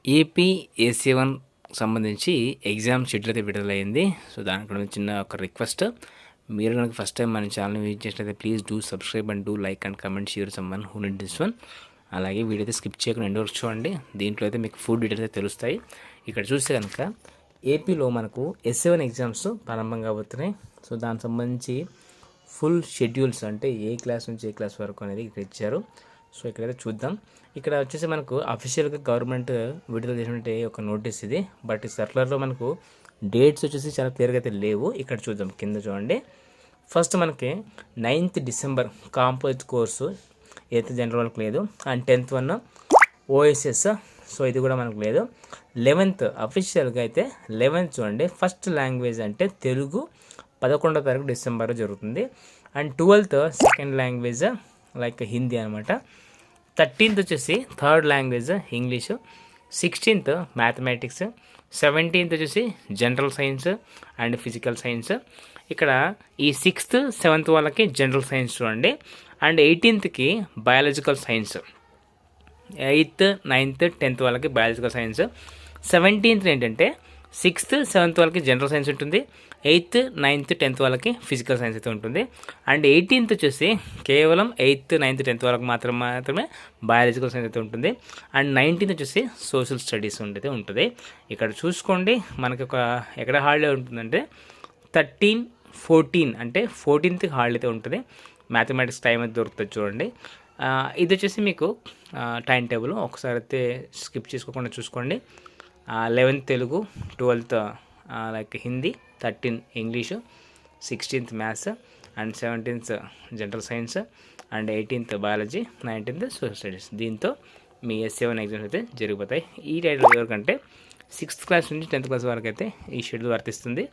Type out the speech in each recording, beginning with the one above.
AP ఏసీ1 సంబంధించి exam schedule అయితే విడుదలైంది. సో దానికి కూడా చిన్న ఒక రిక్వెస్ట్, మీరు కనుక ఫస్ట్ టైం మన ఛానల్ విజిట్ చేసినట్లయితే please do subscribe and do like and comment share someone who need this one. అలాగే వీడియో అయితే స్కిప్ చేయకుండా ఎండ్ వరకు చూడండి. దీంట్లో అయితే మీకు ఫుడ్ డీటెయిల్స్ అయితే తెలుస్తాయి. ఇక్కడ చూస్తే కనుక ఏపీలో మనకు ఎస్7 ఎగ్జామ్స్ ప్రారంభంగా అవుతున్నాయి. సో దానికి సంబంధించి ఫుల్ షెడ్యూల్స్ అంటే ఏ క్లాస్ నుంచి ఏ క్లాస్ వరకు అనేది ఇక్కడ ఇచ్చారు. సో ఇక్కడైతే చూద్దాం. ఇక్కడ వచ్చేసి మనకు అఫీషియల్గా గవర్నమెంట్ విడుదల చేసినట్టే ఒక నోటీస్ ఇది. బట్ ఈ సర్కులర్లో మనకు డేట్స్ వచ్చేసి చాలా క్లియర్గా అయితే లేవు. ఇక్కడ చూద్దాం, కింద చూడండి. ఫస్ట్ మనకి 9th December composite course 8th general వాళ్ళకి లేదు. And 10th one OSS, so ఇది కూడా మనకు లేదు. 11th అఫీషియల్గా అయితే 11th చూడండి, ఫస్ట్ లాంగ్వేజ్ అంటే తెలుగు 11వ తారీఖు డిసెంబర్ జరుగుతుంది. And 12th second language like Hindi అనమాట. 13th వచ్చేసి third language English. 16th mathematics. 17th వచ్చేసి general science and physical science. ఇక్కడ ఈ 6th 7th వాళ్ళకి జనరల్ సైన్స్ చూడండి. And 18th biological science. 8th 9th 10th వాళ్ళకి బయాలజికల్ సైన్స్. 17th ఏంటంటే 6th 7th వాళ్ళకి జనరల్ సైన్స్ ఉంటుంది. 8th 9th 10th వాళ్ళకి ఫిజికల్ సైన్స్ అయితే ఉంటుంది. అండ్ 18th వచ్చేసి కేవలం 8th 9th 10th వాళ్ళకి మాత్రమే బయాలజికల్ సైన్స్ అయితే ఉంటుంది. అండ్ 19th వచ్చేసి సోషల్ స్టడీస్ అయితే ఉంటుంది. ఇక్కడ చూసుకోండి, మనకి ఒక ఎక్కడ హాలిడే ఉంటుందంటే 13, 14 అంటే 14th హాలిడే అయితే ఉంటుంది. మ్యాథమెటిక్స్ టైం అయితే దొరుకుతుంది చూడండి. ఇది వచ్చేసి మీకు టైం టేబుల్ ఒకసారి అయితే స్కిప్ చేసుకోకుండా చూసుకోండి. 11th Telugu, 12th like Hindi, 13 English, 16th maths and 17th general science and 18th biology, 19th social studies. దీంతో మీ ఎస్7 ఎగ్జామ్స్ అయితే జరిగిపోతాయి. ఈ టైటిల్ వరకు 6th క్లాస్ నుంచి 10th క్లాస్ వరకు అయితే ఈ షెడ్యూల్ వర్తిస్తుంది.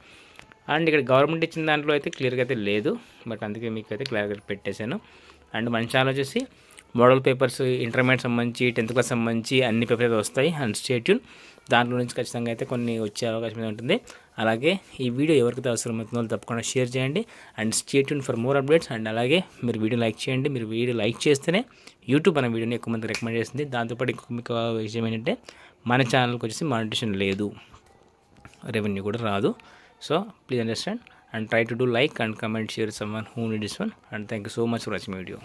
అండ్ ఇక్కడ గవర్నమెంట్ ఇచ్చిన దాంట్లో అయితే క్లియర్గా అయితే లేదు, బట్ అందుకే మీకు అయితే క్లియర్గా పెట్టేశాను. అండ్ మన ఛానల్ వచ్చేసి మోడల్ పేపర్స్ ఇంటర్మీడియట్ సంబంధించి 10th క్లాస్ సంబంధించి అన్ని పేపర్స్ అయితే వస్తాయి. అండ్ స్టే ట్యూన్, దాంట్లో నుంచి ఖచ్చితంగా అయితే కొన్ని వచ్చే అవకాశం ఉంటుంది. అలాగే ఈ వీడియో ఎవరికైతే అవసరమవుతుందో తప్పకుండా షేర్ చేయండి. And stay tune for more updates. And అలాగే మీరు వీడియో లైక్ చేయండి. మీరు వీడియో లైక్ చేస్తేనే యూట్యూబ్ అనే వీడియోని ఎక్కువ మంది రికమెండ్ చేస్తుంది. దాంతోపాటు మీకు విషయం ఏంటంటే మన ఛానల్కి వచ్చేసి మానిటేషన్ లేదు, రెవెన్యూ కూడా రాదు. So please understand and try to do like and comment share someone who need this one. And thank you so much for watching video.